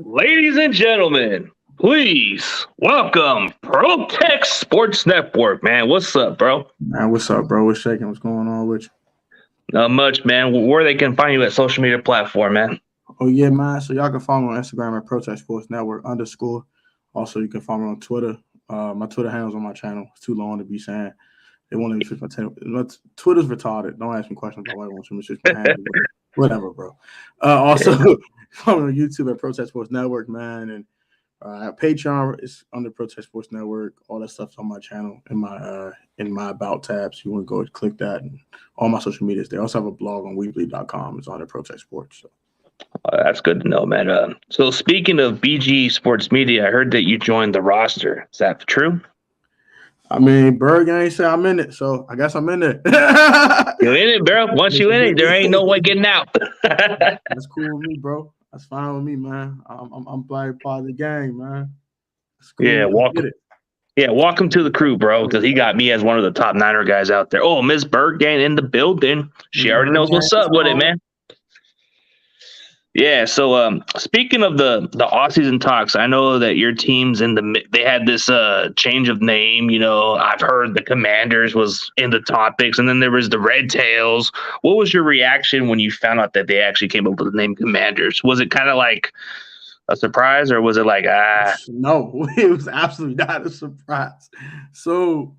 Ladies and gentlemen, please welcome Protech Sports Network, man. What's up, bro? Man, what's up, bro? What's shaking? What's going on with you? Not much, man. Where they can find you at social media platform, man. Oh, yeah, man. So y'all can follow me on Instagram at Protech Sports Network _. Also, you can follow me on Twitter. My Twitter handle's on my channel. It's too long to be saying. They won't let me switch my channel. Twitter's retarded. Don't ask me questions about why I want you to switch my handle. Whatever, bro. Also, follow me on YouTube at Protech Sports Network, man. And Patreon is under Protech Sports Network. All that stuff's on my channel in my about tabs. You want to go click that, and all my social medias there. I also have a blog on weebly.com. It's under Protech Sports. So. That's good to know, man. So speaking of BG Sports Media, I heard that you joined the roster. Is that true? I mean, Berg ain't say I'm in it, so I guess I'm in there. You're in it, bro. Once you in it, there ain't no way getting out. That's cool with me, bro. That's fine with me, man. I'm part of the gang, man. Cool. Yeah, welcome to the crew, bro, because he got me as one of the top Niner guys out there. Oh, Miss Berg gang in the building. She already knows what's up with it, man. Yeah, so speaking of the offseason talks, I know that your team's they had this change of name. You know, I've heard the Commanders was in the topics, and then there was the Red Tails. What was your reaction when you found out that they actually came up with the name Commanders? Was it kind of like a surprise, or was it like No, it was absolutely not a surprise. So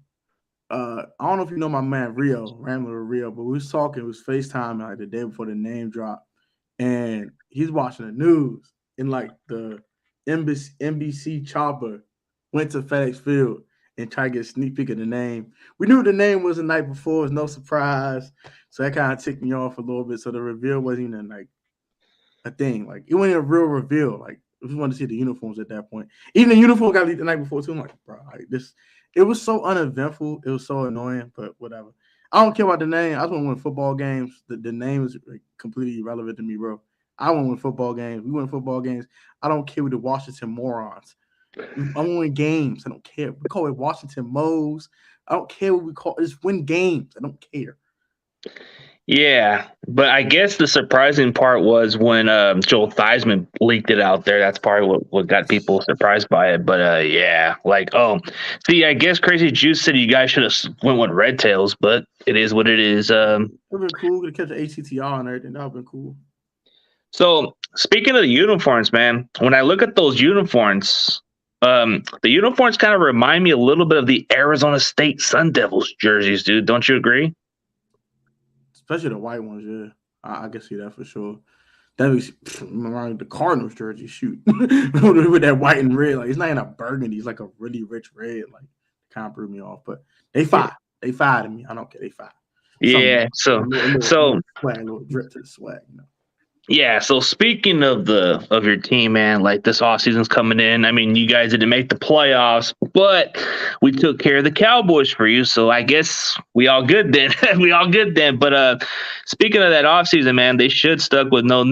I don't know if you know my man Rambler Rio, but we was talking. It was FaceTime like the day before the name drop. And he's watching the news, and like the NBC chopper went to FedEx Field and tried to get a sneak peek of the name. We knew the name was the night before. It was no surprise. So that kind of ticked me off a little bit. So the reveal wasn't even like a thing. Like it wasn't a real reveal. Like we just wanted to see the uniforms at that point. Even the uniform got leaked the night before too. I'm like, bro, like this. It was so uneventful. It was so annoying, but whatever. I don't care about the name. I just want to win football games. The name is completely irrelevant to me, bro. I want to win football games. We win football games. I don't care with the Washington morons. I want to win games. I don't care. We call it Washington Moes. I don't care what we call it. Just win games. I don't care. Yeah, but I guess the surprising part was when Joel Theismann leaked it out there. That's probably what got people surprised by it. But yeah, like, see, I guess Crazy Juice said you guys should have went with Red Tails, but it is what it is. It would have been cool to catch the ATTR and everything. That would have been cool. So speaking of the uniforms, man, when I look at those uniforms, the uniforms kind of remind me a little bit of the Arizona State Sun Devils jerseys, dude. Don't you agree? Especially the white ones, yeah. I can see that for sure. That makes the Cardinals jersey, shoot. With that white and red. Like it's not even a burgundy, it's like a really rich red. Like kind of threw me off. But they fire. They fired me. I don't care. They fire. Yeah. So swag, a little drip to the swag, you know. Yeah, so speaking of your team, man, like this offseason's coming in. I mean, you guys didn't make the playoffs, but we took care of the Cowboys for you. So I guess we all good then. But speaking of that offseason, man, they should stuck with no.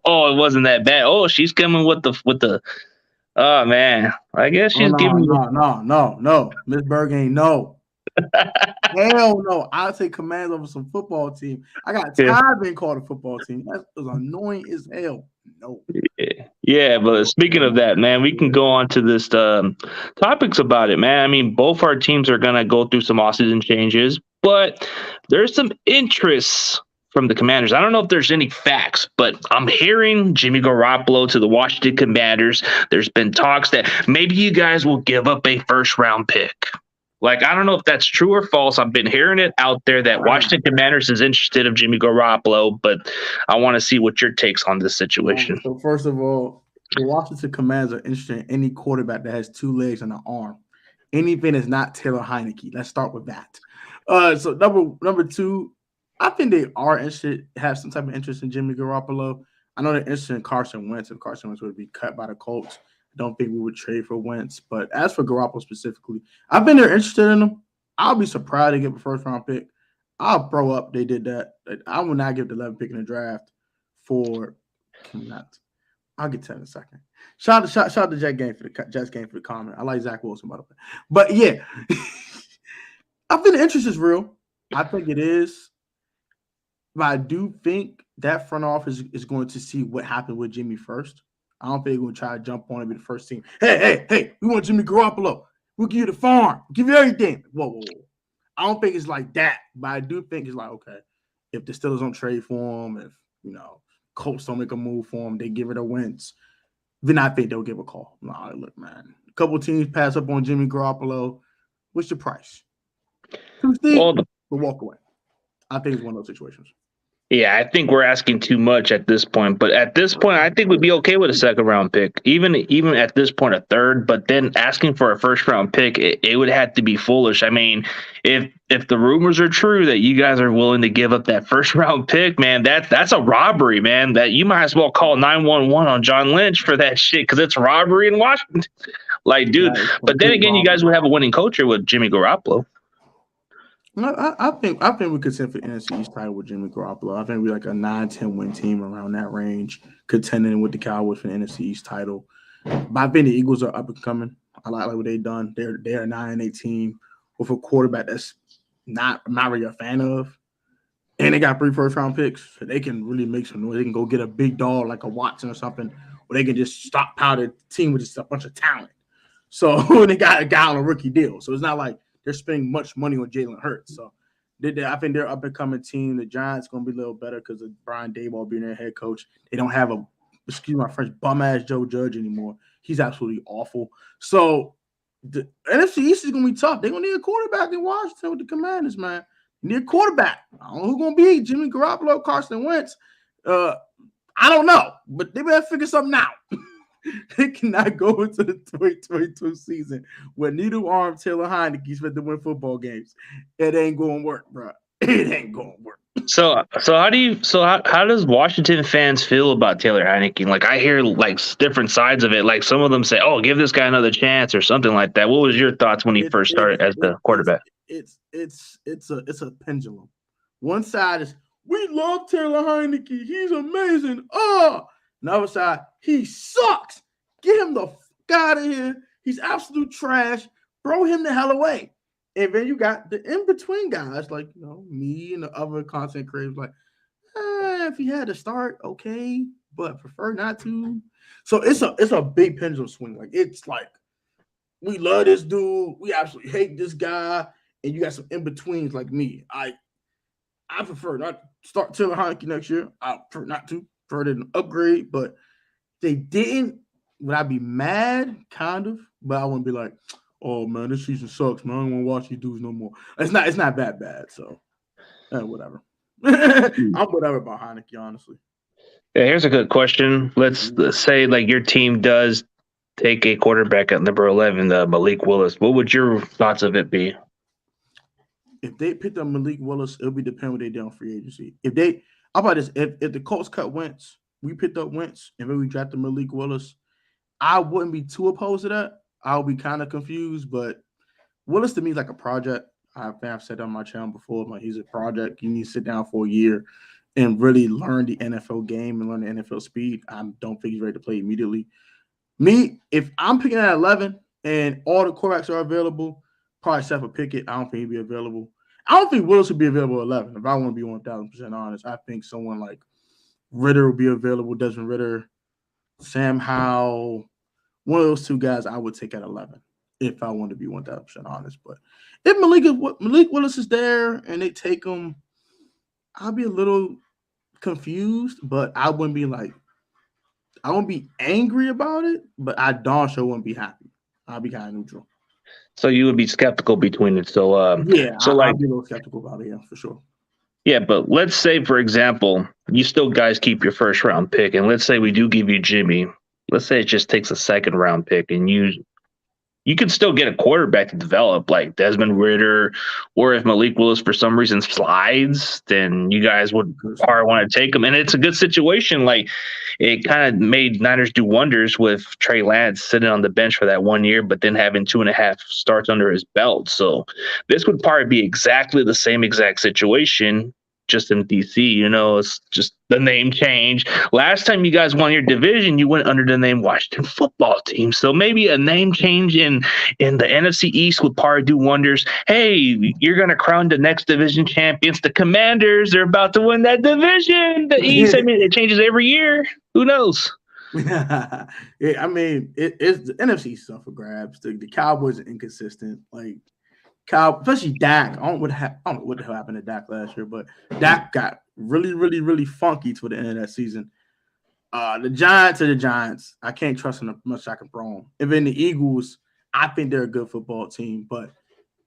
Oh, it wasn't that bad. Oh, she's coming with the. Oh man, I guess she's giving. No. Miss Berg ain't no. Hell no. I'll take command over some football team. I got tired being called a football team. That was annoying as hell. No. Yeah, but speaking of that, man, we can go on to this topics about it, man. I mean, both our teams are gonna go through some offseason changes, but there's some interests from the Commanders. I don't know if there's any facts, but I'm hearing Jimmy Garoppolo to the Washington Commanders. There's been talks that maybe you guys will give up a first-round pick. Like, I don't know if that's true or false. I've been hearing it out there that Washington Commanders is interested in Jimmy Garoppolo, but I want to see what your takes on this situation. So first of all, the Washington Commanders are interested in any quarterback that has two legs and an arm. Anything is not Taylor Heineke. Let's start with that. So number two, I think they are interested, have some type of interest in Jimmy Garoppolo. I know they're interested in Carson Wentz. If Carson Wentz would be cut by the Colts, I don't think we would trade for Wentz. But as for Garoppolo specifically, I've been there interested in him. I'll be surprised to get a first-round pick. I'll throw up they did that. I will not give the 11th pick in the draft for – I'll get to that in a second. Shout out to Jets game for the comment. I like Zach Wilson, by the way. But, yeah, I think the interest is real. I think it is. But I do think that front office is going to see what happened with Jimmy first. I don't think they're going to try to jump on and be the first team. Hey, we want Jimmy Garoppolo. We'll give you the farm. We'll give you everything. Whoa. I don't think it's like that, but I do think it's like, okay, if the Steelers don't trade for him, if, Colts don't make a move for him, they give it a Wentz, then I think they'll give a call. Nah, look, man. A couple teams pass up on Jimmy Garoppolo. What's your price? Too steep, but walk away. I think it's one of those situations. Yeah, I think we're asking too much at this point. But at this point, I think we'd be okay with a second-round pick. Even at this point, a third. But then asking for a first-round pick, it would have to be foolish. I mean, if the rumors are true that you guys are willing to give up that first-round pick, man, that's a robbery, man. That you might as well call 911 on John Lynch for that shit because it's robbery in Washington. Like, dude. But then again, you guys would have a winning culture with Jimmy Garoppolo. I think we could contend for NFC East title with Jimmy Garoppolo. I think we're like a 9-10 win team around that range, contending with the Cowboys for the NFC East title. But I think the Eagles are up and coming. I like what they've done. They're a 9-8 team with a quarterback that's not really a fan of, and they got 3 first-round picks, so they can really make some noise. They can go get a big dog like a Watson or something, or they can just stockpile the team with just a bunch of talent. So they got a guy on a rookie deal. So it's not like they're spending much money on Jalen Hurts. So I think they're up and coming team. The Giants going to be a little better because of Brian Daboll being their head coach. They don't have excuse my French, bum-ass Joe Judge anymore. He's absolutely awful. So the NFC East is going to be tough. They're going to need a quarterback in Washington with the Commanders, man. They need a quarterback. I don't know who's going to be. Jimmy Garoppolo, Carson Wentz. I don't know, but they better figure something out. They cannot go into the 2022 season with needle-arm Taylor Heineke's for to win football games. It ain't going to work, bro. It ain't going to work. So how does Washington fans feel about Taylor Heineke? Like, I hear like different sides of it. Like, some of them say, "Oh, give this guy another chance" or something like that. What was your thoughts when he first started as the quarterback? It's a pendulum. One side is, we love Taylor Heineke. He's amazing. The other side, he sucks. Get him the fuck out of here. He's absolute trash. Throw him the hell away. And then you got the in-between guys like, me and the other content creators like, if he had to start, okay, but prefer not to. So it's a big pendulum swing. Like, it's like, we love this dude. We absolutely hate this guy. And you got some in-betweens like me. I prefer not to start Taylor Heineke next year. I prefer not to. Prefer an upgrade, but they didn't. Would I be mad? Kind of, but I wouldn't be like, "Oh man, this season sucks, man. I don't want to watch these dudes no more." It's not that bad. So, whatever. I'm whatever about Heineke, honestly. Yeah, here's a good question. Let's say like your team does take a quarterback at number 11, Malik Willis. What would your thoughts of it be? If they picked up Malik Willis, it'll be dependent what they do on free agency. How about this? If the Colts cut Wentz, we picked up Wentz, and then we drafted Malik Willis, I wouldn't be too opposed to that. I'll be kind of confused, but Willis to me is like a project. I've said on my channel before, like, he's a project. You need to sit down for a year and really learn the NFL game and learn the NFL speed. I don't think he's ready to play immediately. Me, if I'm picking at 11 and all the quarterbacks are available, probably except for Pickett, I don't think he'd be available. I don't think Willis would be available at 11. If I want to be 1,000% honest, I think someone like Ritter will be available, Desmond Ritter, Sam Howell, one of those two guys I would take at 11 if I want to be 1,000% honest. But if Malik Willis is there and they take him, I'll be a little confused, but I wouldn't be angry about it, but I darn sure wouldn't be happy. I'll be kind of neutral. So you would be skeptical between it. So I'll be a little skeptical about it, yeah, for sure. Yeah, but let's say, for example, you still guys keep your first round pick, and let's say we do give you Jimmy. Let's say it just takes a second round pick, and you can still get a quarterback to develop like Desmond Ritter, or if Malik Willis for some reason slides, then you guys would probably want to take him. And it's a good situation. Like, it kind of made Niners do wonders with Trey Lance sitting on the bench for that 1 year, but then having 2.5 starts under his belt. So this would probably be exactly the same exact situation, just in DC. It's just the name change. Last time you guys won your division, you went under the name Washington Football Team. So maybe a name change in the NFC East would probably do wonders. Hey, you're going to crown the next division champions, the Commanders. They're about to win that division. The East, I mean, it changes every year. Who knows? Yeah, I mean, it's the NFC stuff for grabs. The Cowboys are inconsistent. Like especially Dak. I don't know what the hell happened to Dak last year, but Dak got really, really, really funky toward the end of that season. The Giants are the Giants. I can't trust them as much as I can throw them. And then the Eagles, I think they're a good football team, but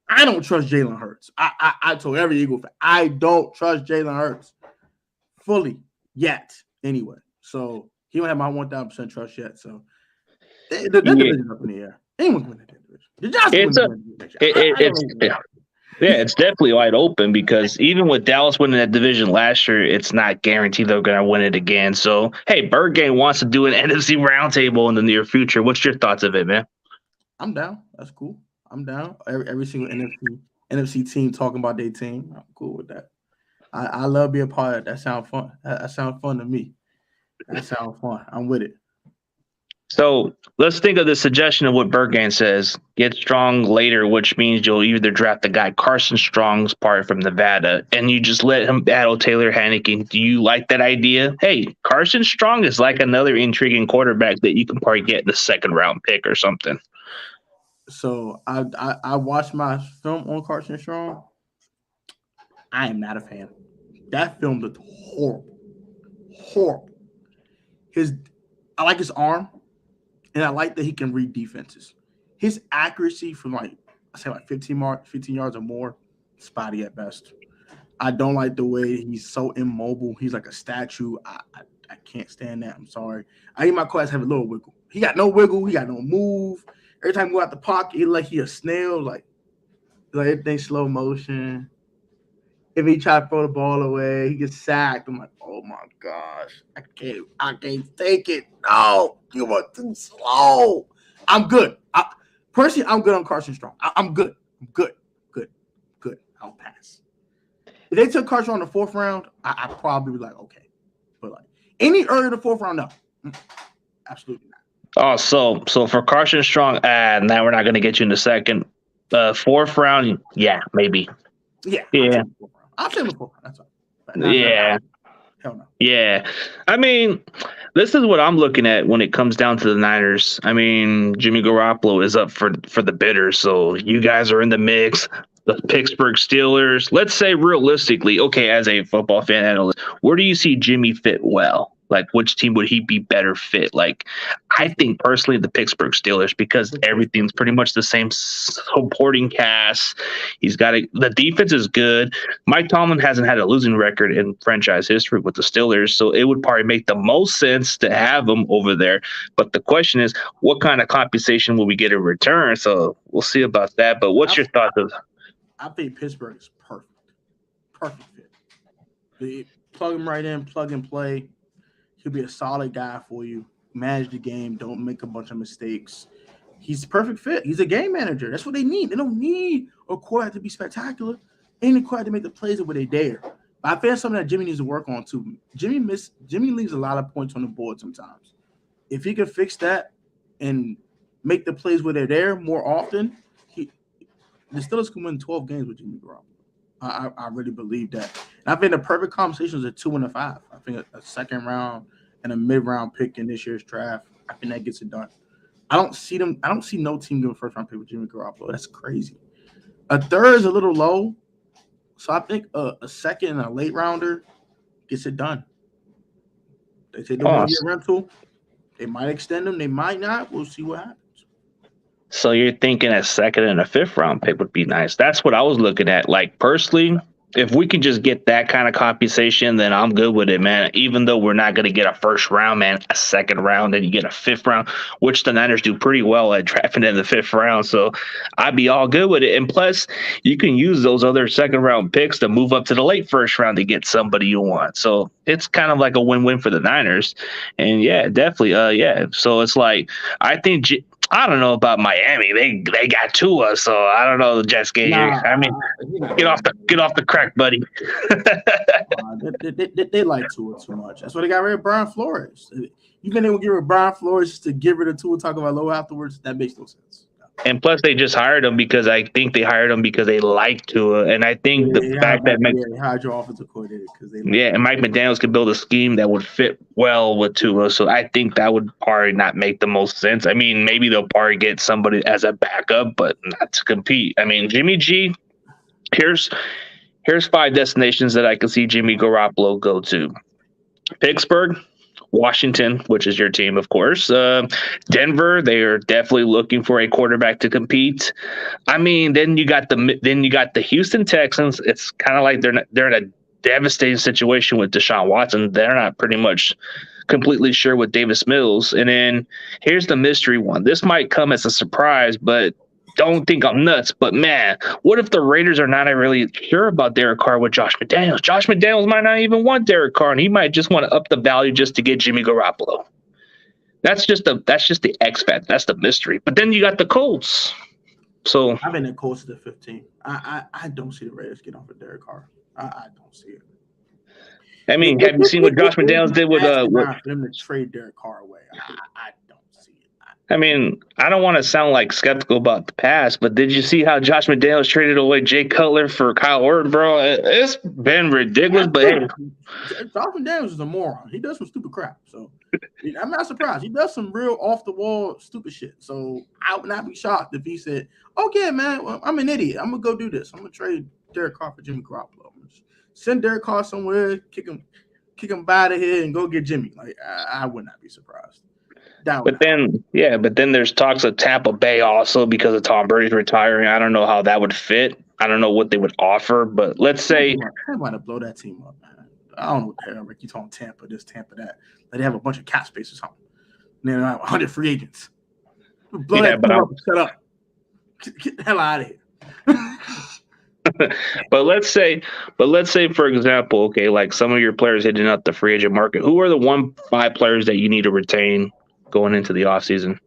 I don't trust Jalen Hurts. I told every Eagle fan, I don't trust Jalen Hurts fully yet. Anyway, so he don't have my 1,000% trust yet. So the division's up in the air. Anyone can win that division. The Giants win the division. It's definitely wide open because even with Dallas winning that division last year, it's not guaranteed they're going to win it again. So, hey, Bergame wants to do an NFC roundtable in the near future. What's your thoughts of it, man? I'm down. That's cool. I'm down. Every single NFC team talking about their team. I'm cool with that. I love being a part of that. That sounds fun. That sounds fun to me. That sounds fun. I'm with it. So let's think of the suggestion of what Bergame says. Get Strong later, which means you'll either draft the guy Carson Strong's part from Nevada, and you just let him battle Taylor Heinicke. Do you like that idea? Hey, Carson Strong is like another intriguing quarterback that you can probably get in the second round pick or something. So I watched my film on Carson Strong. I am not a fan. That film looked horrible. Horrible. I like his arm. And I like that he can read defenses. His accuracy from I say 15 yards or more, spotty at best. I don't like the way he's so immobile. He's like a statue. I can't stand that. I'm sorry. I think my class have a little wiggle. He got no wiggle. He got no move. Every time he go out the pocket, he like he a snail. Like everything slow motion. If he try to throw the ball away, he gets sacked. I'm like, oh my gosh, I can't take it. No, you are too slow. I'm good. Personally, I'm good on Carson Strong. I'm good. I'm good. I'll pass. If they took Carson on the 4th round, I probably be like, okay. But like any earlier the 4th round, no, absolutely not. Oh, so for Carson Strong, now we're not going to get you in the second, 4th round. Yeah, maybe. Yeah. I'll say the 4th round. That's all. Yeah. Hell no. Yeah. I mean, this is what I'm looking at when it comes down to the Niners. I mean, Jimmy Garoppolo is up for the bidders, so you guys are in the mix. The Pittsburgh Steelers. Let's say realistically, okay, as a football fan analyst, where do you see Jimmy fit well? Like, which team would he be better fit? Like, I think personally the Pittsburgh Steelers because everything's pretty much the same supporting cast. The defense is good. Mike Tomlin hasn't had a losing record in franchise history with the Steelers, so it would probably make the most sense to have him over there. But the question is, what kind of compensation will we get in return? So we'll see about that. But what's your thoughts of? I think Pittsburgh is perfect. Perfect fit. They plug him right in, plug and play. He'll be a solid guy for you. Manage the game. Don't make a bunch of mistakes. He's a perfect fit. He's a game manager. That's what they need. They don't need a quarterback to be spectacular. They need a quarterback to make the plays over they dare. But I think something that Jimmy needs to work on too. Jimmy leaves a lot of points on the board sometimes. If he could fix that and make the plays where they're there more often, the Steelers can win 12 games with Jimmy Garoppolo. I really believe that. And I think the perfect conversation is a 2 and a 5. I think a second round and a mid-round pick in this year's draft. I think that gets it done. I don't see no team doing first round pick with Jimmy Garoppolo. That's crazy. A third is a little low. So I think a second and a late rounder gets it done. They take the 1 year rental. They might extend them. They might not. We'll see what happens. So you're thinking a second and a 5th round pick would be nice. That's what I was looking at. Like, personally, if we can just get that kind of compensation, then I'm good with it, man. Even though we're not going to get a 1st round, man, a 2nd round, and you get a 5th round, which the Niners do pretty well at drafting in the 5th round. So I'd be all good with it. And plus, you can use those other 2nd round picks to move up to the late 1st round to get somebody you want. So it's kind of like a win-win for the Niners. And yeah, definitely. Yeah. So it's like, I think I don't know about Miami. They got Tua, so I don't know the Jets game here. I mean, get off the crack, buddy. They like Tua too much. That's why they got rid of Brian Flores. You've been able to get rid of Brian Flores just to get rid of Tua, talk about low afterwards. That makes no sense. And plus, they just hired him because I think they hired him because they like Tua, and I think the fact that they hired your offensive coordinator because they and Mike McDaniels could build a scheme that would fit well with Tua, so I think that would probably not make the most sense. I mean, maybe they'll probably get somebody as a backup, but not to compete. I mean, Jimmy G. Here's 5 destinations that I can see Jimmy Garoppolo go to: Pittsburgh, Washington, which is your team, of course. Denver, they are definitely looking for a quarterback to compete. I mean, then you got the Houston Texans. It's kind of like they're in a devastating situation with Deshaun Watson. They're not pretty much completely sure with Davis Mills. And then here's the mystery one. This might come as a surprise, but don't think I'm nuts, but man, what if the Raiders are not really sure about Derek Carr with Josh McDaniels? Josh McDaniels might not even want Derek Carr, and he might just want to up the value just to get Jimmy Garoppolo. That's just the X factor. That's the mystery. But then you got the Colts. So I've been in Colts to 15. I don't see the Raiders get off of Derek Carr. I don't see it. I mean, have you seen what Josh McDaniels did with for them to trade Derek Carr away? I don't see it. I mean, I don't want to sound like skeptical about the past, but did you see how Josh McDaniels traded away Jay Cutler for Kyle Orton, bro? It's been ridiculous, but hey. Josh McDaniels is a moron. He does some stupid crap. So I'm not surprised. He does some real off-the-wall stupid shit. So I would not be shocked if he said, okay, man, well, I'm an idiot. I'm going to go do this. I'm going to trade Derek Carr for Jimmy Garoppolo. Send Derek Carr somewhere, kick him by the head, and go get Jimmy. Like I would not be surprised. But then there's talks of Tampa Bay also because of Tom Brady's retiring. I don't know how that would fit. I don't know what they would offer, but let's say I want to blow that team up, man. I don't know what the hell, Rick. You talking Tampa this, Tampa that. Like they have a bunch of cap space or something. And then 100 free agents. Blow that team up. Shut up. Get the hell out of here. But let's say, for example, okay, like some of your players hitting up the free agent market. Who are the 5 players that you need to retain going into the offseason?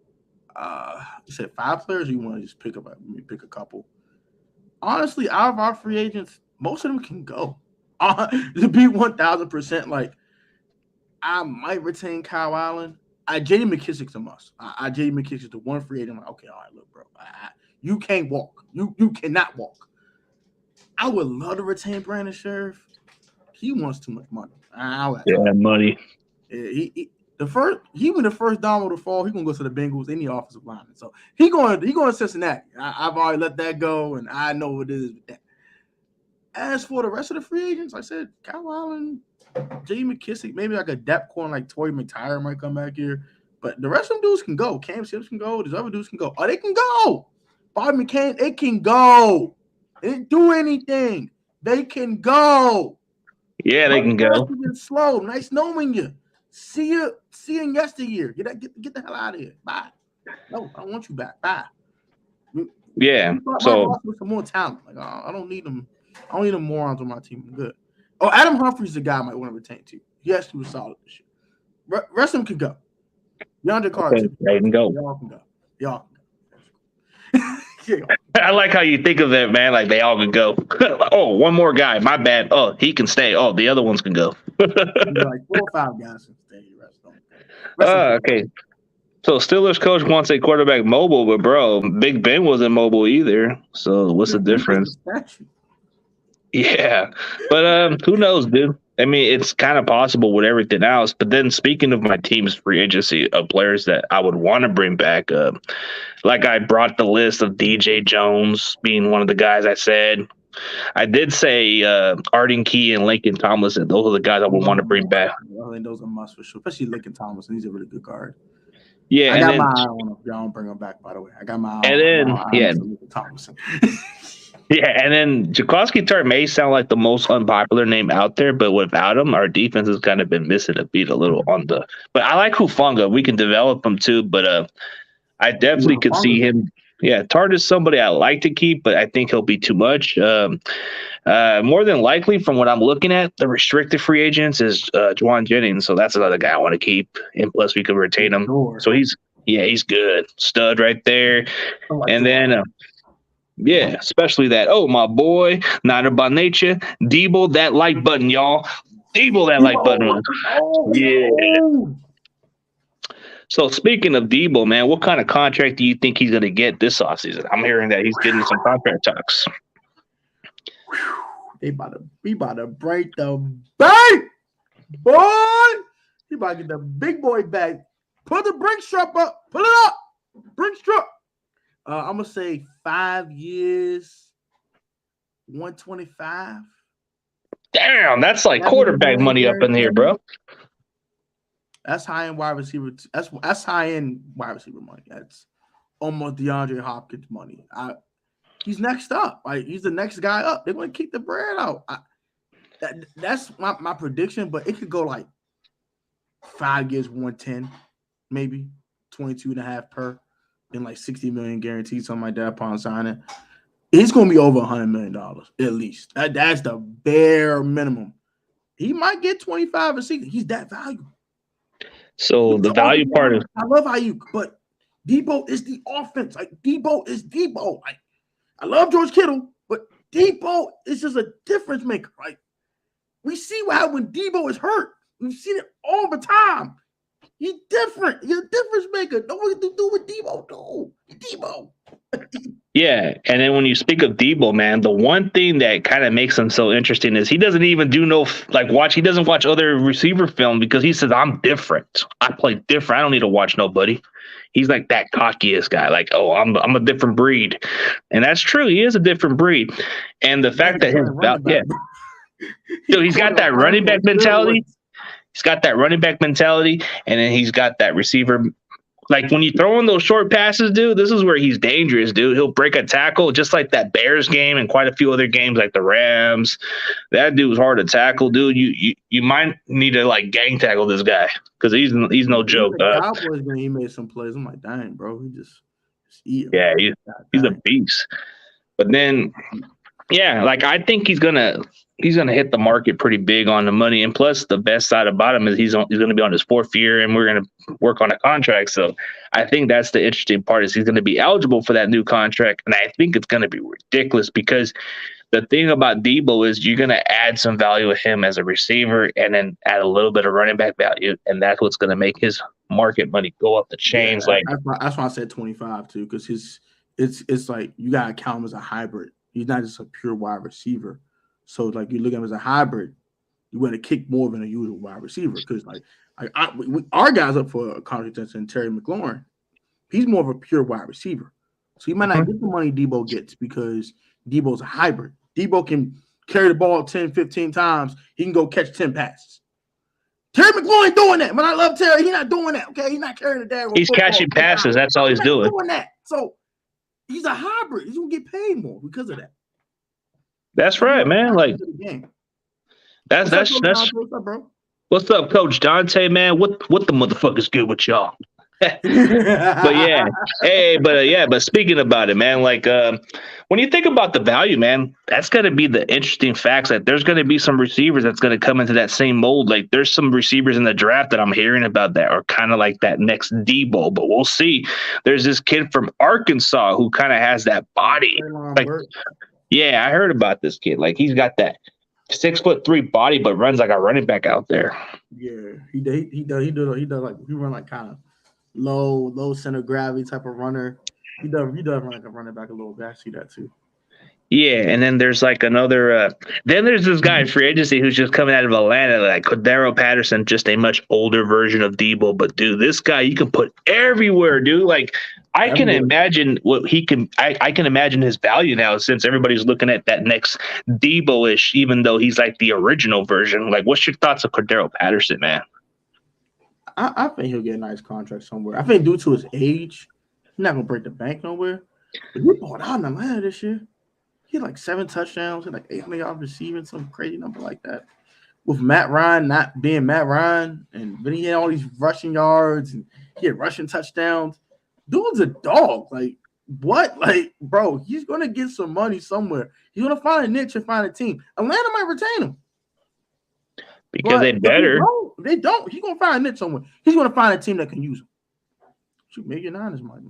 You said 5 players, or you want to just pick a couple? Honestly, out of our free agents, most of them can go. To be 1,000%, like I might retain Kyle Allen. J.D. McKissic's a must. J.D. McKissic's the one free agent. I'm like, okay, all right, look, bro, you can't walk. You cannot walk. I would love to retain Brandon Sheriff. He wants too much money. Money. Yeah, he the first domino to fall, he's gonna go to the Bengals. They need offensive lineman, so he going to Cincinnati. I've already let that go, and I know what it is with that. As for the rest of the free agents, like I said, Kyle Allen, J. McKissic, maybe like a depth corner like Torrey McTyer might come back here, but the rest of them dudes can go. Cam Sims can go. These other dudes can go. Oh, they can go. Bobby McCain, they can go. They didn't do anything. They can go. Yeah, they can go. Slow. Nice knowing you. See you in yesteryear. Get the hell out of here. Bye. No, I don't want you back. Bye. Yeah. So with some more talent. Like I don't need them. I don't need them morons on my team. I'm good. Oh, Adam Humphries is the guy I might want to retain too. He actually was solid this year. Rest of them can go. DeAndre Carter. Okay, they can go. Y'all can go. Y'all can go. I like how you think of that, man. Like they all can go. Oh, one more guy. My bad. Oh, he can stay. Oh, the other ones can go. Like 4 or 5 guys can stay. Okay. So Steelers coach wants a quarterback mobile, but bro, Big Ben wasn't mobile either. So what's the difference? Yeah, but who knows, dude? I mean, it's kind of possible with everything else. But then, speaking of my team's free agency of players that I would want to bring back, like I brought the list of DJ Jones being one of the guys I said. I did say Arden Key and Lincoln Tomlinson. Those are the guys I would want to bring back. I think those are must for sure, especially Lincoln Tomlinson. He's a really good guard. Yeah, I got my eye on him. Y'all don't bring him back, by the way. I got my eye on Lincoln Tomlinson. Yeah, and then Jaquiski Tartt may sound like the most unpopular name out there, but without him, our defense has kind of been missing a beat a little on the. But I like Hufanga. We can develop him too, but I definitely could see him. Yeah, Tartt is somebody I like to keep, but I think he'll be too much. More than likely, from what I'm looking at, the restricted free agents is Juwan Jennings, so that's another guy I want to keep, and plus we could retain him. Sure. So he's good, stud right there, and then. Yeah, especially that. Oh, my boy, Niner by nature. Debo that like button, y'all. Debo that like button. Yeah. So speaking of Debo, man, what kind of contract do you think he's going to get this offseason? I'm hearing that he's getting some contract talks. We about to break the bank, boy. He about to get the big boy back. Put the Brinks truck up. Pull it up. Brinks truck. I'm gonna say 5 years, 125. Damn, that's like quarterback money up in here, bro. That's high-end wide receiver. That's high-end wide receiver money. That's almost DeAndre Hopkins money. He's next up. Like, he's the next guy up. They're going to kick the bread out. That's my prediction, but it could go like 5 years, 110, maybe 22.5 per, and like 60 million guaranteed, something like that upon signing. He's going to be over $100 million at least. That's the bare minimum. He might get 25 a season. He's that valuable. So the value part is, I love Ayuk, but Debo is the offense. Like, Debo is Debo. Like, I love George Kittle, but Debo is just a difference maker. Like, we see how when Debo is hurt, we've seen it all the time. He's different. He's a difference maker. Nothing to do with Debo. No, Debo. yeah. And then when you speak of Debo, man, the one thing that kind of makes him so interesting is he doesn't even do he doesn't watch other receiver film because he says, I'm different. I play different. I don't need to watch nobody. He's like that cockiest guy. Like, oh, I'm a different breed. And that's true. He is a different breed. And the fact that he's got that running back mentality. He's got that running back mentality, and then he's got that receiver. Like, when you throw in those short passes, dude, this is where he's dangerous, dude. He'll break a tackle just like that Bears game and quite a few other games like the Rams. That dude's hard to tackle, dude. You might need to, like, gang tackle this guy because he's no joke. Cowboys game, he made some plays. I'm like, dang, bro. He just eat him. Yeah, he's a beast. But then, yeah, like, I think he's gonna hit the market pretty big on the money, and plus the best side about him is he's gonna be on his 4th year, and we're gonna work on a contract. So I think that's the interesting part is he's gonna be eligible for that new contract, and I think it's gonna be ridiculous because the thing about Debo is you're gonna add some value with him as a receiver, and then add a little bit of running back value, and that's what's gonna make his market money go up the chains. Yeah, that's why I said 25 too, because it's like you gotta count him as a hybrid. He's not just a pure wide receiver. So, like, you look at him as a hybrid, you want to kick more than a usual wide receiver because, our guy's up for a contract and Terry McLaurin. He's more of a pure wide receiver. So, he might not get the money Debo gets because Debo's a hybrid. Debo can carry the ball 10, 15 times. He can go catch 10 passes. Terry McLaurin ain't doing that. But I love Terry. He's not doing that, okay? He's not carrying the daggone He's catching passes. That's all he's doing. Doing that. So, he's a hybrid. He's going to get paid more because of that. That's right, man. Like, that's what's up, bro? What's up, Coach Dante, man? What the motherfuckers good with y'all? But speaking about it, man, like, when you think about the value, man, that's going to be the interesting facts that there's going to be some receivers that's going to come into that same mold. Like, there's some receivers in the draft that I'm hearing about that are kind of like that next Debo, but we'll see. There's this kid from Arkansas who kind of has that body. Like, yeah, I heard about this kid. Like, he's got that 6'3" body, but runs like a running back out there. Yeah, he does like he run like kind of low center of gravity type of runner. He does run like a running back a little bit. I see that too. Yeah, and then there's like another. Then there's this guy in free agency who's just coming out of Atlanta, like Cordero Patterson, just a much older version of Debo. But dude, this guy you can put everywhere, dude. Like, I can imagine what he can. I can imagine his value now since everybody's looking at that next Debo-ish, even though he's like the original version. Like, what's your thoughts of Cordero Patterson, man? I think he'll get a nice contract somewhere. I think due to his age, he's not gonna break the bank nowhere. But we bought out in Atlanta this year. He had like 7 touchdowns, like 800 yards receiving, some crazy number like that. With Matt Ryan not being Matt Ryan, and then he had all these rushing yards and he had rushing touchdowns. Dude's a dog. Like, what? Like, bro, he's gonna get some money somewhere. He's gonna find a niche and find a team. Atlanta might retain him. Because they better. They don't. He's gonna find a niche somewhere. He's gonna find a team that can use him. $2 million is money.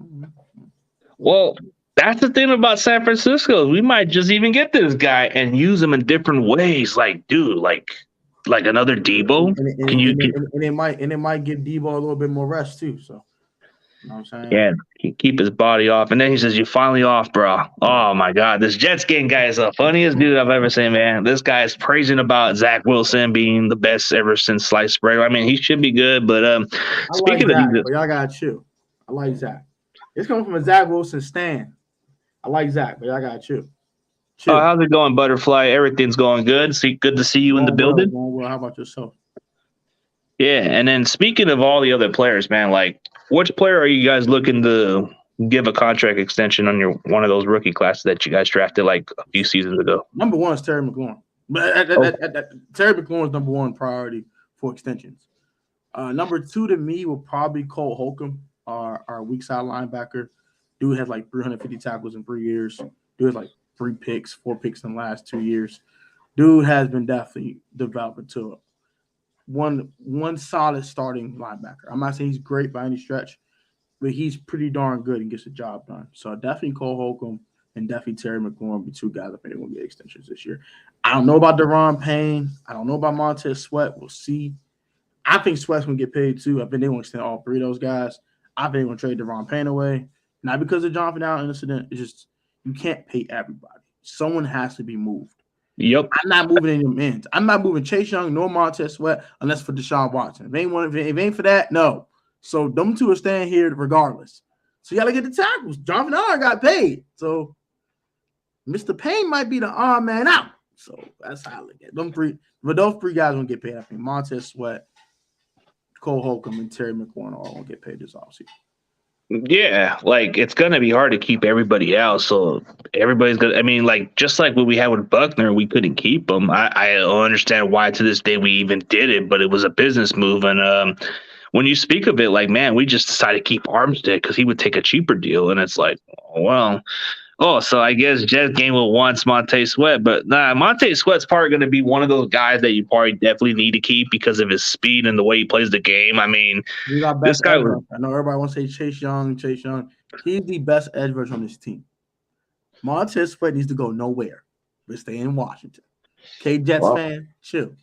Well, that's the thing about San Francisco. We might just even get this guy and use him in different ways. Like, dude, like, like another Debo? And it might give Debo a little bit more rest too. So, you know what I'm saying? Yeah, keep his body off. And then he says, "You finally off, bro." Oh my God, this Jets game guy is the funniest dude I've ever seen, man. This guy is praising about Zach Wilson being the best ever since sliced bread. I mean, he should be good, but speaking like of Zach, but y'all gotta chill. I like Zach. It's coming from a Zach Wilson stan. I like Zach, but y'all gotta chill. Oh, how's it going, Butterfly? Everything's going good. Good to see you in the building. Well, how about yourself? Yeah, and then speaking of all the other players, man, like which player are you guys looking to give a contract extension on one of those rookie classes that you guys drafted like a few seasons ago? Number one is Terry McLaurin. But Terry McLaurin is number one priority for extensions. Number two to me will probably Cole Holcomb, our weak side linebacker. Dude has like 350 tackles in 3 years. Dude has like 4 picks in the last 2 years. Dude has been definitely developed into one solid starting linebacker. I'm not saying he's great by any stretch, but he's pretty darn good and gets the job done. So definitely Cole Holcomb and definitely Terry McLaurin will be 2 guys I think will get extensions this year. I don't know about Deron Payne. I don't know about Montez Sweat. We'll see. I think Sweat's going to get paid too. I think they want to extend all 3 of those guys. I think they're going to trade Deron Payne away. Not because of Jonathan Allen incident. It's just you can't pay everybody. Someone has to be moved. Yep. I'm not moving any of them ends. I'm not moving Chase Young nor Montez Sweat unless for Deshaun Watson. If it ain't for that, no. So them 2 are staying here regardless. So you got to get the tackles. Jonathan Allen got paid. So Mr. Payne might be the arm man out. So that's how I look at it. Them 3. But those 3 guys won't get paid. I think Montez Sweat, Cole Holcomb, and Terry McLaurin all won't get paid this offseason. Yeah, like it's gonna be hard to keep everybody out. So everybody's gonna. I mean, like just like what we had with Buckner, we couldn't keep him. I don't understand why to this day we even did it, but it was a business move. And when you speak of it, like man, we just decided to keep Armstead because he would take a cheaper deal, and it's like, oh, well. Oh, so I guess Jets game will want Montez Sweat, but Montez Sweat's probably going to be one of those guys that you probably definitely need to keep because of his speed and the way he plays the game. I mean, this guy. I know everybody wants to say Chase Young. He's the best edge rusher on this team. Montez Sweat needs to go nowhere, but stay in Washington. Jets fan, chill.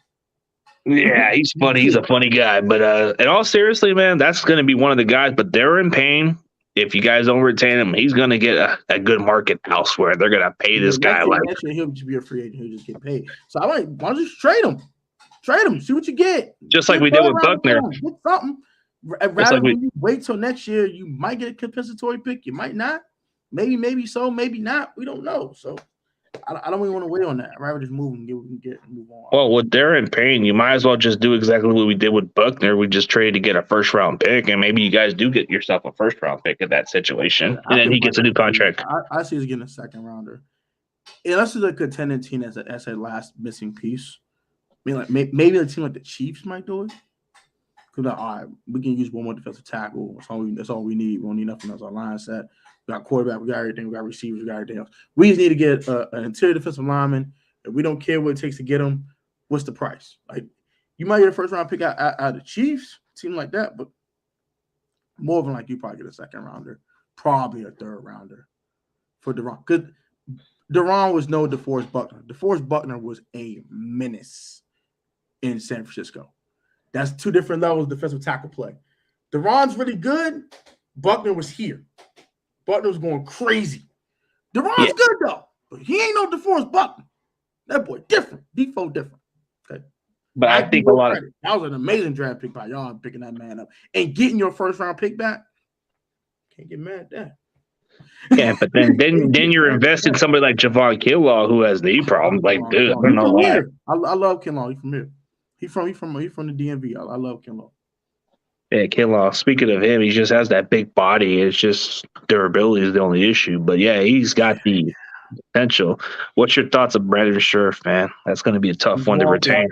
Yeah, he's funny. He's a funny guy, but in all seriously, man, that's going to be one of the guys. But they're in pain. If you guys don't retain him, he's going to get a good market elsewhere. They're going to pay this guy like. Next year he'll just be a free agent. He'll just get paid. So why don't you just trade him? Trade him. See what you get. Just like we did with Buckner. Get something. Rather than you wait till next year, you might get a compensatory pick. You might not. Maybe so. Maybe not. We don't know. So I don't even want to wait on that. I'd rather just move and move on. Well, with Darren Payne, you might as well just do exactly what we did with Buckner. We just traded to get a first-round pick, and maybe you guys do get yourself a first-round pick in that situation, and then he gets a new contract. I see us getting a second-rounder. Unless it's a contending team as a last missing piece. I mean, like maybe a team like the Chiefs might do it. Because, all right, we can use one more defensive tackle. That's all we need. We don't need nothing else. Our line set. We got quarterback. We got everything. We got receivers. We got everything else. We just need to get an interior defensive lineman. If we don't care what it takes to get them, what's the price? Like, you might get a first-round pick out of the Chiefs, team like that, but more than like you probably get a second-rounder, probably a third-rounder for Deron. Because Deron was no DeForest Buckner. DeForest Buckner was a menace in San Francisco. That's 2 different levels of defensive tackle play. Deron's really good. Buckner was here. Buckner was going crazy. Deron's good, though. But he ain't no DeForest Buckner. That boy different. Default different. Okay. But I think a lot of that was an amazing draft pick by y'all picking that man up. And getting your first-round pick back, can't get mad at that. Yeah, but then you're investing in somebody like Javon Kinlaw who has knee problems. Like, dude, I don't know why. I love Kinlaw. He's from here. He's from the DMV. I love Kinlaw. Yeah, Kinlaw. Speaking of him, he just has that big body. It's just durability is the only issue. But yeah, he's got the potential. What's your thoughts of Brandon Scherf, man? That's going to be a tough one to retain.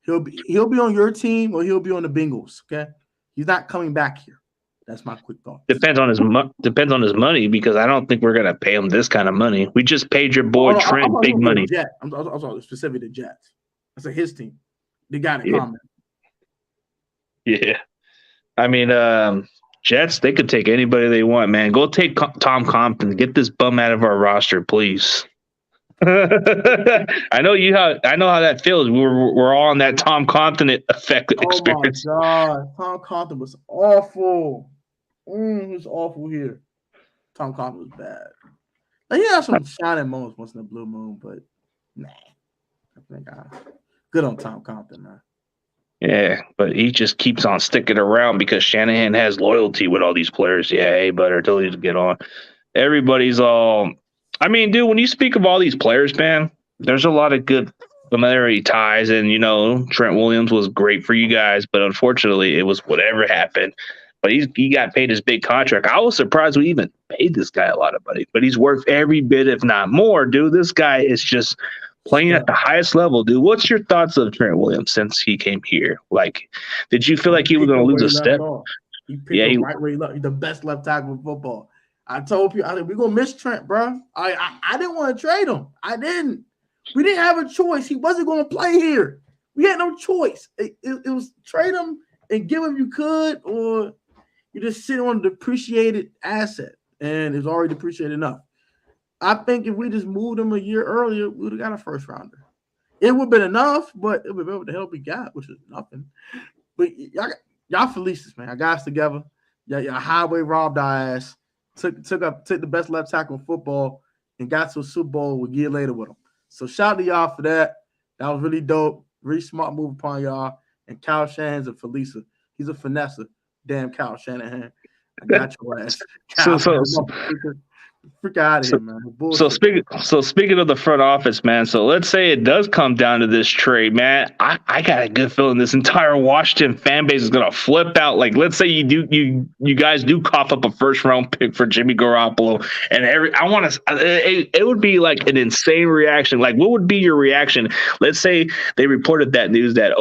He'll be on your team or he'll be on the Bengals. Okay, he's not coming back here. That's my quick thought. Depends on his money because I don't think we're going to pay him this kind of money. We just paid your boy Trent big money. I'm talking specifically the Jets. That's like his team. They got it common. Yeah. I mean, Jets, they could take anybody they want, man. Go take Tom Compton. Get this bum out of our roster, please. I know how that feels. We're all on that Tom Compton effect experience. Oh my God, Tom Compton was awful. It was awful here. Tom Compton was bad. Like, he had some shining moments once in a blue moon, but nah. I think good on Tom Compton, man. Yeah, but he just keeps on sticking around because Shanahan has loyalty with all these players. Yeah, hey, butter, tell you to get on. Everybody's all. I mean, dude, when you speak of all these players, man, there's a lot of good familiarity ties, and Trent Williams was great for you guys, but unfortunately, it was whatever happened. But he got paid his big contract. I was surprised we even paid this guy a lot of money, but he's worth every bit, if not more, dude. This guy is just playing at the highest level, dude. What's your thoughts of Trent Williams since he came here? Like, did you feel like he was going to lose a step? He picked the right way he left. He's the best left tackle in football. I told people, we're going to miss Trent, bro. I didn't want to trade him. I didn't. We didn't have a choice. He wasn't going to play here. We had no choice. It was trade him and give him you could, or you just sit on a depreciated asset, and it's already depreciated enough. I think if we just moved him a year earlier, we would have got a first rounder. It would have been enough, but it would have been what the hell we got, which is nothing. But y'all Felices, man. I got us together. Y'all highway robbed our ass. Took the best left tackle in football and got to a Super Bowl a year later with him. So shout out to y'all for that. That was really dope. Really smart move upon y'all. And Kyle Shanahan's a Felisa. He's a finesser. Damn Kyle Shanahan. I got your ass. Freak out of here, man. So speaking of the front office, man. So let's say it does come down to this trade, man. I got a good feeling this entire Washington fan base is gonna flip out. Like, let's say you guys do cough up a first round pick for Jimmy Garoppolo, and it would be like an insane reaction. Like, what would be your reaction? Let's say they reported that news that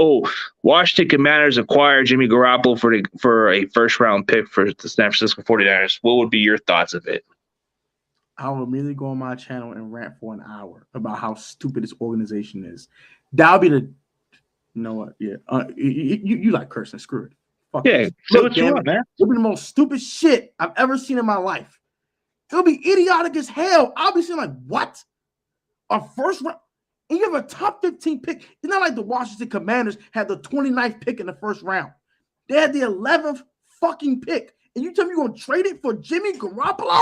Washington Commanders acquired Jimmy Garoppolo for a first round pick for the San Francisco 49ers. What would be your thoughts of it? I will immediately go on my channel and rant for an hour about how stupid this organization is. That'll be you know what? Yeah. You like cursing. Screw it. Fuck yeah. So what you want, man? It'll be the most stupid shit I've ever seen in my life. It'll be idiotic as hell. I'll be saying, like, what? A first round? And you have a top 15 pick. It's not like the Washington Commanders had the 29th pick in the first round. They had the 11th fucking pick. And you tell me you're going to trade it for Jimmy Garoppolo?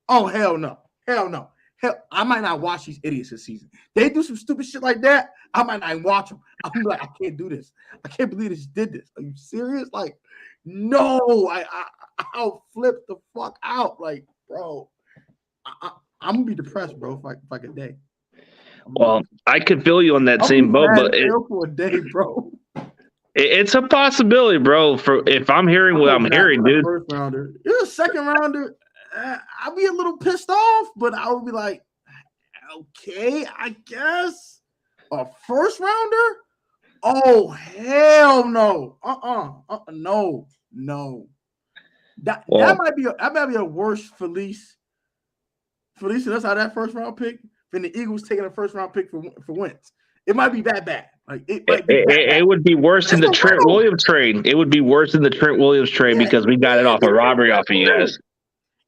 Oh, hell no. Hell no. Hell, I might not watch these idiots this season. They do some stupid shit like that, I might not even watch them. I'm like, I can't do this. I can't believe this did this. Are you serious? Like, no. I'll flip the fuck out. Like, bro, I'm going to be depressed, bro, for like a day. Well, I could feel you on that same boat, but for a day, bro. It's a possibility, bro. For if I'm hearing what I'm hearing, dude. First rounder. You're a second rounder. I'd be a little pissed off, but I would be like, okay, I guess. A first rounder? Oh, hell no. No. That might be a worse Felice. That's how that first round pick than the Eagles taking a first round pick for Wentz. It might be that bad. Like it would be worse than the Trent Williams trade. It would be worse than the Trent Williams trade because we got it off a robbery off of you guys.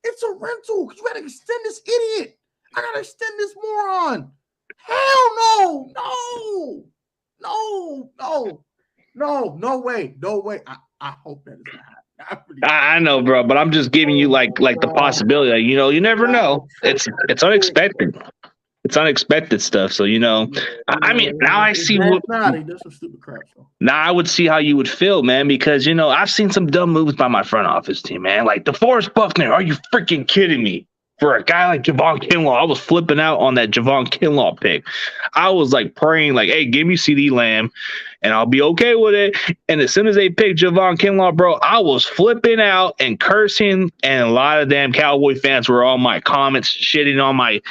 It's a rental. You gotta extend this idiot. I gotta extend this moron. Hell no. No way. I hope that is not happening. I know, bro, but I'm just giving you like the possibility. Like, you never know. It's unexpected. It's unexpected stuff. So, I mean, now I see what. He does some stupid crap. So. Now I would see how you would feel, man, because, I've seen some dumb moves by my front office team, man. Like DeForest Buckner. Are you freaking kidding me? For a guy like Javon Kinlaw, I was flipping out on that Javon Kinlaw pick. I was like praying, like, hey, give me CD Lamb and I'll be okay with it. And as soon as they picked Javon Kinlaw, bro, I was flipping out and cursing. And a lot of damn Cowboy fans were on my comments, shitting on my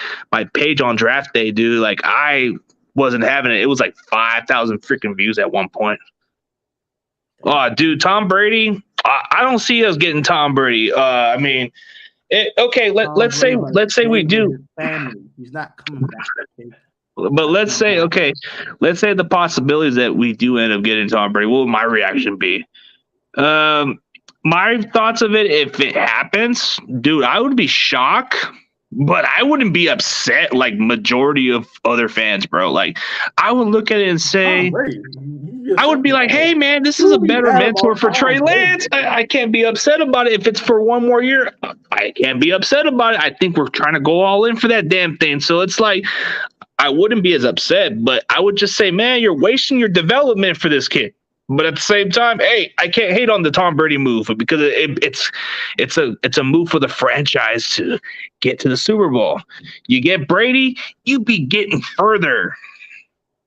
page on draft day, dude. Like, I wasn't having it. It was like 5,000 freaking views at one point. Oh, dude, Tom Brady. I don't see us getting Tom Brady. I mean, okay, let's say we do. He's not coming back. But let's say the possibilities that we do end up getting Tom Brady. What would my reaction be? My thoughts of it, if it happens, dude, I would be shocked. But I wouldn't be upset like majority of other fans, bro. Like, I would look at it and say, I would be like, hey, man, this is a better mentor for Trey Lance. I can't be upset about it. If it's for one more year, I can't be upset about it. I think we're trying to go all in for that damn thing. So it's like, I wouldn't be as upset, but I would just say, man, you're wasting your development for this kid. But at the same time, hey, I can't hate on the Tom Brady move because it's a move for the franchise to get to the Super Bowl. You get Brady, you be getting further.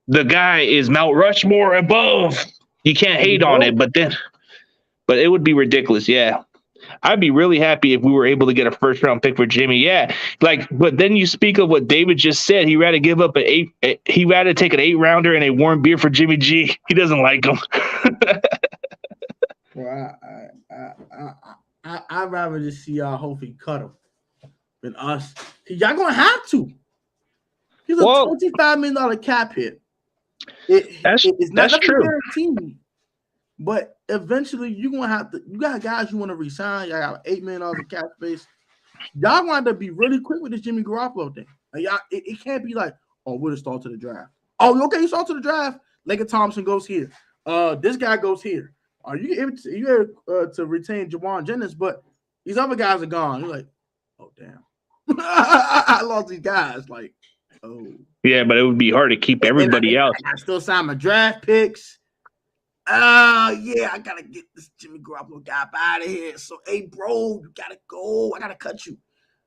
The guy is Mount Rushmore above. You can't hate on it, but it would be ridiculous. Yeah. I'd be really happy if we were able to get a first round pick for Jimmy. Yeah. But then you speak of what David just said. He rather give up he rather take an 8-rounder and a warm beer for Jimmy G. He doesn't like him. Well, I'd rather just see y'all hopefully cut him than us. Y'all gonna have to. He's a $25 million cap hit. It's not true. Guaranteed, but eventually you're gonna have to. You got guys you want to resign. Y'all got $8 million of cap space. Y'all want to be really quick with this Jimmy Garoppolo thing. Like, y'all, it can't be like, oh, we'll just start to the draft. Oh, okay, you start to the draft. Laker Thompson goes here. This guy goes here. Are you able to retain Jawan Jennings? But these other guys are gone. You're like, oh damn, I lost these guys. Like, oh yeah, but it would be hard to keep everybody else. I still sign my draft picks. Yeah, I gotta get this Jimmy Garoppolo guy out of here. So, hey, bro, you gotta go. I gotta cut you.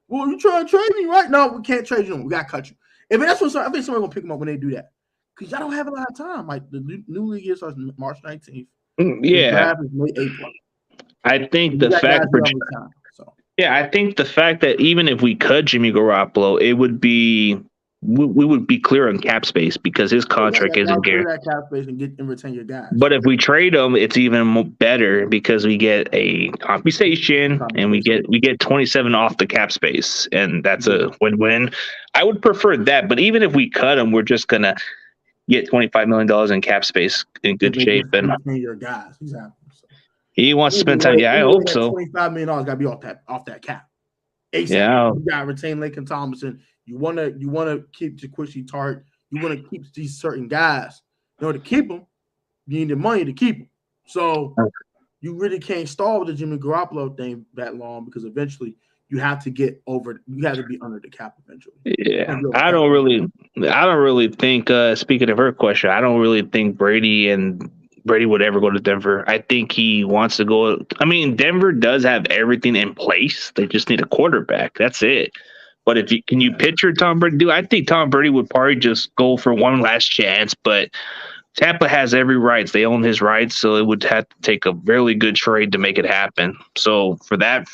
Well, you trying to trade me, right? No, we can't trade you. We gotta cut you. If that's what I think somebody gonna pick them up when they do that, because y'all don't have a lot of time. Like the new league year starts March 19th. Yeah, late April. I think the fact I think the fact that even if we cut Jimmy Garoppolo, it would be we would be clear on cap space because his contract isn't guaranteed. Cap space and retain your guys. But if we trade him, it's even better because we get a compensation and we get 27 off the cap space, and that's a win-win. I would prefer that, but even if we cut him, we're just gonna get $25 million in cap space in good shape. And your guys, exactly. So, he wants to spend time. Yeah, I hope so. $25 million got to be off that cap. ASAP. Yeah, you got to retain Laken Thompson. You want to keep Jaquiski Tartt. You want to keep these certain guys. In order to keep them, you need the money to keep them. So you really can't stall with the Jimmy Garoppolo thing that long because eventually you have to get over. You have to be under the cap eventually. Yeah, I don't really think. Speaking of her question, I don't really think Brady would ever go to Denver. I think he wants to go. I mean, Denver does have everything in place. They just need a quarterback. That's it. But can you picture Tom Brady? Dude, I think Tom Brady would probably just go for one last chance. But Tampa has every rights. They own his rights, so it would have to take a really good trade to make it happen. So for that,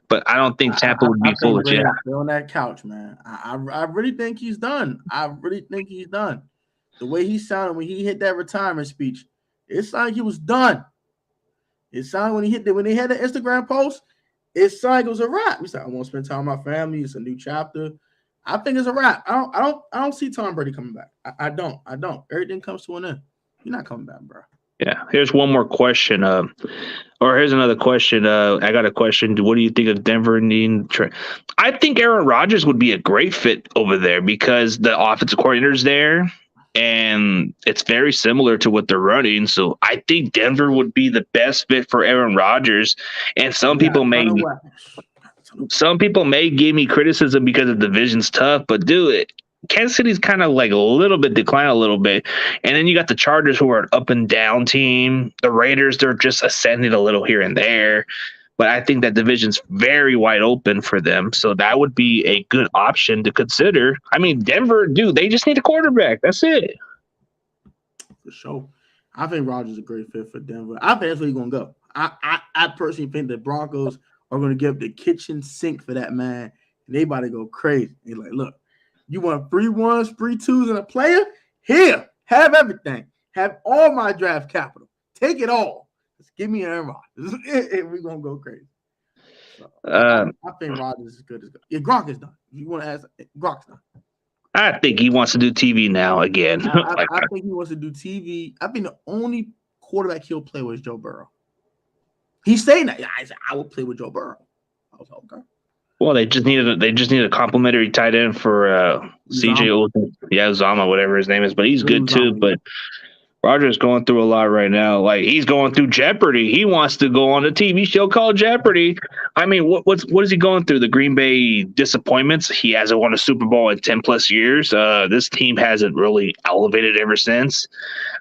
but I don't think Tampa would be full of jet. On that couch, man. I really think he's done. The way he sounded when he hit that retirement speech, it sounded like he was done. It sounded when he had the Instagram post, it sounded like it was a wrap. He said, "I want to spend time with my family. It's a new chapter." I think it's a wrap. I don't see Tom Brady coming back. I don't. Everything comes to an end. You're not coming back, bro. Yeah. Here's one more question. Or here's another question. I got a question. What do you think of Denver needing Trent? I think Aaron Rodgers would be a great fit over there because the offensive coordinator's there, and it's very similar to what they're running. So I think Denver would be the best fit for Aaron Rodgers. And some people may give me criticism because the division's tough, but Kansas City's kind of like a little bit declined a little bit. And then you got the Chargers who are an up and down team. The Raiders, they're just ascending a little here and there. But I think that division's very wide open for them. So that would be a good option to consider. I mean, Denver, they just need a quarterback. That's it. For sure. I think Rodgers is a great fit for Denver. I think that's where he's going to go. I personally think the Broncos are going to give the kitchen sink for that man. And they about to go crazy. He's like, look, you want 3 1s, 3 2s, and a player? Here, have everything. Have all my draft capital. Take it all. Just give me Aaron Rodgers. We're going to go crazy. So, I think Rodgers is good as good. Yeah, Gronk is done. You want to ask, Gronk's done. I think he wants to do TV now again. I think he wants to do TV. I think the only quarterback he'll play with is Joe Burrow. He's saying that. I said, I will play with Joe Burrow. I was like, okay. Well, they just needed a complimentary tight end for CJ Uzama, whatever his name is, but he's good too. But Rodgers going through a lot right now. Like, he's going through Jeopardy. He wants to go on a TV show called Jeopardy. I mean, what is he going through? The Green Bay disappointments. He hasn't won a Super Bowl in 10+ years. This team hasn't really elevated ever since.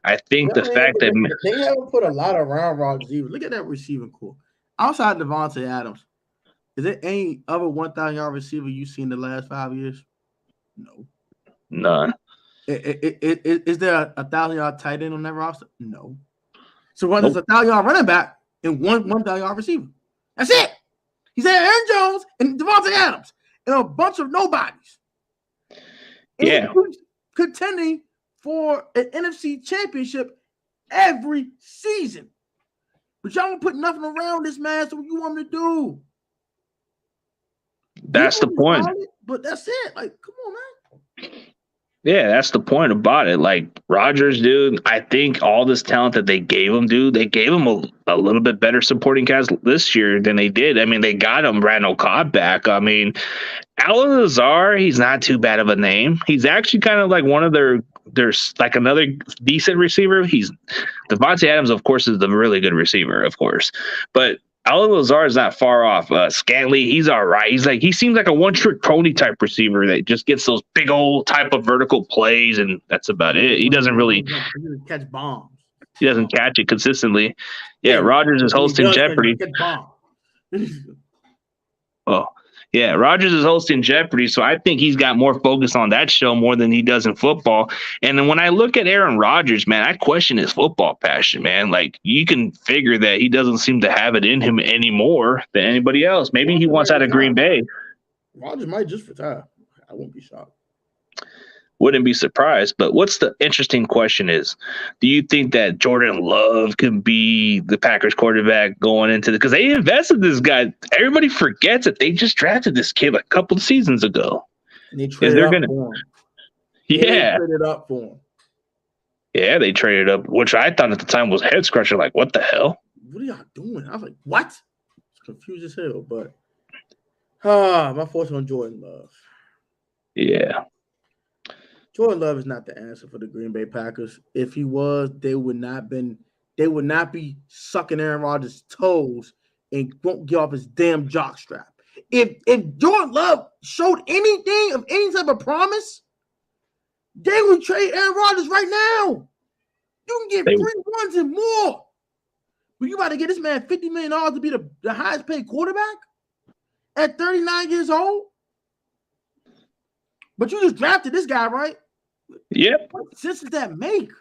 I think fact that they haven't put a lot around Rodgers either. Look at that receiving core. Outside Devontae Adams, is there any other 1,000-yard receiver you've seen in the last 5 years? No. None. Is there a 1,000-yard tight end on that roster? No. So there's a 1,000-yard running back and one 1,000-yard receiver. That's it. He's had Aaron Jones and Devontae Adams and a bunch of nobodies. And he's contending for an NFC championship every season. But y'all don't put nothing around this man, so what you want him to do? That's the point. But that's it. Like, come on, man. Yeah, that's the point about it. Like, Rodgers, dude, I think all this talent that they gave him, dude, they gave him a little bit better supporting cast this year than they did. I mean, they got him Randall Cobb back. I mean, Allen Lazar, he's not too bad of a name. He's actually kind of like one of there's like another decent receiver. Devontae Adams, of course, is the really good receiver, of course. But Allen Lazar is not far off. Scantley, he's all right. He seems like a one-trick pony type receiver that just gets those big old type of vertical plays, and that's about it. He doesn't really catch bombs. He doesn't catch it consistently. Yeah, Rodgers is hosting Jeopardy. Oh, yeah, Rodgers is hosting Jeopardy, so I think he's got more focus on that show more than he does in football. And then when I look at Aaron Rodgers, man, I question his football passion, man. Like, you can figure that he doesn't seem to have it in him anymore than anybody else. Maybe he wants out of Green Bay. Rodgers might just retire. I won't be shocked. Wouldn't be surprised. But what's the interesting question is, do you think that Jordan Love can be the Packers quarterback going into because they invested this guy? Everybody forgets that they just drafted this kid a couple of seasons ago. And they traded up for him. Yeah. They traded up for him. Yeah, they traded up, which I thought at the time was head scratcher. Like, what the hell? What are y'all doing? I was like, what? It's confused as hell. But my thoughts on Jordan Love. Yeah. Jordan Love is not the answer for the Green Bay Packers. If he was, they would not be sucking Aaron Rodgers' toes and won't get off his damn jockstrap. If Jordan Love showed anything of any type of promise, they would trade Aaron Rodgers right now. You can get 3 ones and more. But you about to get this man $50 million to be the highest paid quarterback at 39 years old? But you just drafted this guy, right? Yep. What sense does that make?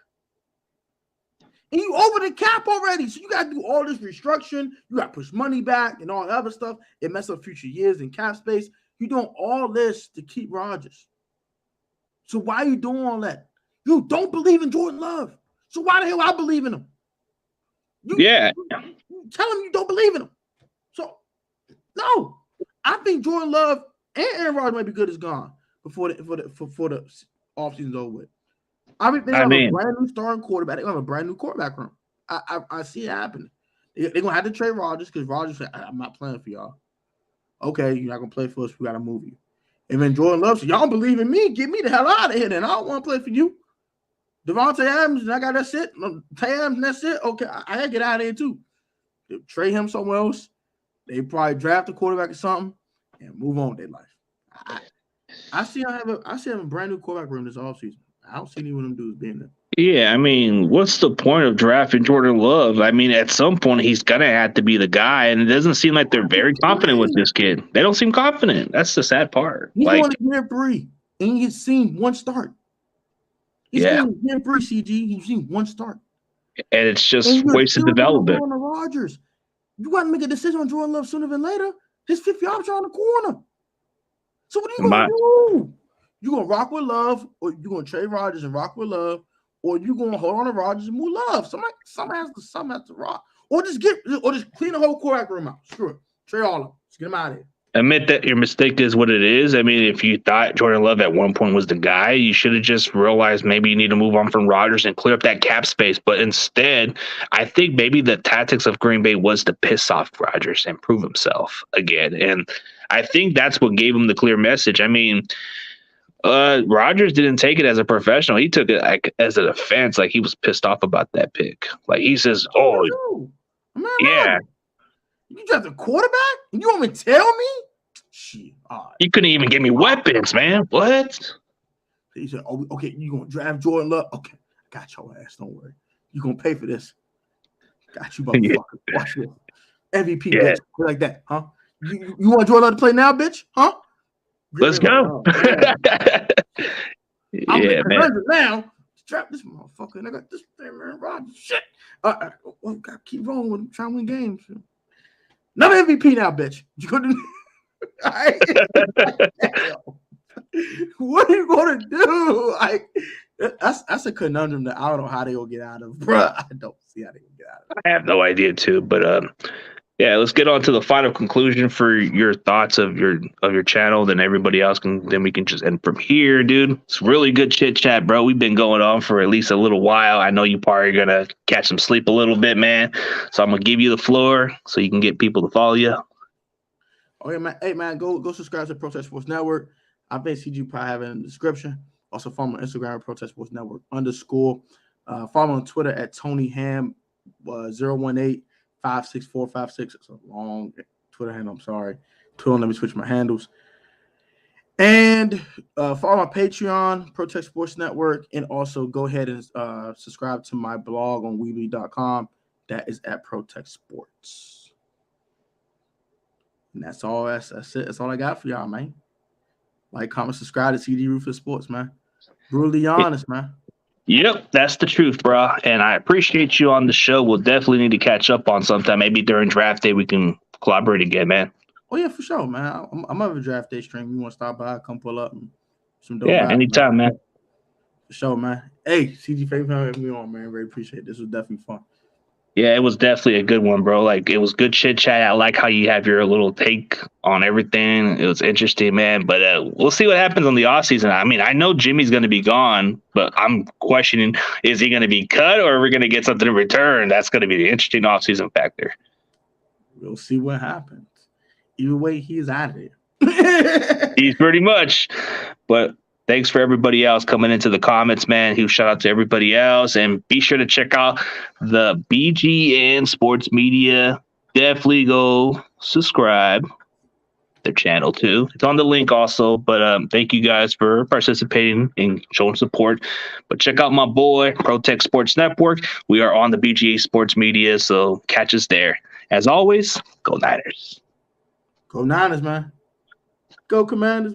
And you over the cap already, so you got to do all this restructuring. You got to push money back and all that other stuff. It messes up future years and cap space. You're doing all this to keep Rodgers. So why are you doing all that? You don't believe in Jordan Love. So why the hell I believe in him? You tell him you don't believe in him. So, no. I think Jordan Love and Aaron Rodgers might be good as gone before the offseason's over with. I mean, they have a brand new starting quarterback. They're going to have a brand new quarterback room. I see it happening. They're going to have to trade Rodgers because Rodgers said, I'm not playing for y'all. Okay, you're not going to play for us. We got to move you. And then Jordan Love said, y'all don't believe in me. Get me the hell out of here then. I don't want to play for you. Devontae Adams, and I got that's it. Tam, that's it. Okay, I got to get out of here too. They trade him somewhere else. They probably draft a quarterback or something and move on with their life. I see him a brand new quarterback room this offseason. I don't see any one of them dudes being there. Yeah, I mean, what's the point of drafting Jordan Love? I mean, at some point, he's going to have to be the guy, and it doesn't seem like they're very confident with this kid. They don't seem confident. That's the sad part. He's going to year 3, and he's seen one start. He's going to year 3, CG. He's seen one start. And it's just wasted development. Rodgers. You got to make a decision on Jordan Love sooner than later. His 5th option on the corner. So what are you going to do? You going to rock with Love, or you going to trade Rodgers and rock with Love, or you going to hold on to Rodgers and move Love? Somebody has to rock, or just clean the whole quarterback room out. Screw it, trade all of them. Just get them out of here. Admit that your mistake is what it is. I mean, if you thought Jordan Love at one point was the guy, you should have just realized maybe you need to move on from Rodgers and clear up that cap space. But instead, I think maybe the tactics of Green Bay was to piss off Rodgers and prove himself again. And I think that's what gave him the clear message. I mean, Rodgers didn't take it as a professional. He took it like as a defense. Like he was pissed off about that pick. Like he says, "Oh, yeah." You got the quarterback? And you want me to tell me? Shit. All right. You couldn't even give me weapons, man. What? He said, "Oh, okay, you gonna draft Jordan Love? Okay, I got your ass. Don't worry. You gonna pay for this? Got you, motherfucker. Yeah. Watch this. MVP, bitch, like that, huh? You want Jordan Love to play now, bitch? Huh? Let's go. I'm man. Now. Draft this motherfucker, and I got this thing, man. Rodgers, shit. Gotta keep rolling with him, trying to win games. Another MVP now, bitch. You gonna do? What are you gonna do? Like that's a conundrum that I don't know how they will get out of, bro. I don't see how they will get out of it. I have no idea too, but yeah, let's get on to the final conclusion for your thoughts of your channel. Then everybody else we can just end from here, dude. It's really good chit chat, bro. We've been going on for at least a little while. I know you probably gonna catch some sleep a little bit, man. So I'm gonna give you the floor so you can get people to follow you. Oh yeah, man. Hey man, go subscribe to Protech Sports Network. I think CG probably have it in the description. Also follow me on Instagram at Protech Sports Network _. Follow on Twitter at Tony Ham 018. 56456. It's a long Twitter handle. I'm sorry. Let me switch my handles. And follow my Patreon, Protech Sports Network, and also go ahead and subscribe to my blog on Weebly.com. That is at Protech Sports. And that's all. That's it. That's all I got for y'all, man. Like, comment, subscribe to CD Ruthless Sports, man. Brutally honest, man. Yep, that's the truth, bro. And I appreciate you on the show. We'll definitely need to catch up on sometime. Maybe during draft day we can collaborate again, man. Oh yeah, for sure, man. I'm have a draft day stream. You want to stop by? Come pull up and some dope. Yeah, anytime, man. For sure, man. Hey, CG, thanks for having me on, man. Very appreciate it. This was definitely fun. Yeah, it was definitely a good one, bro. Like, it was good chit chat. I like how you have your little take on everything. It was interesting, man. But we'll see what happens on the offseason. I mean, I know Jimmy's going to be gone, but I'm questioning, is he going to be cut or are we going to get something in return? That's going to be the interesting offseason factor. We'll see what happens. Either way, he's out of there. He's pretty much. But thanks for everybody else coming into the comments, man. Huge shout out to everybody else. And be sure to check out the BGN Sports Media. Definitely go subscribe to their channel too. It's on the link also. But thank you guys for participating and showing support. But check out my boy, Protech Sports Network. We are on the BGN Sports Media, so catch us there. As always, go Niners. Go Niners, man. Go Commanders.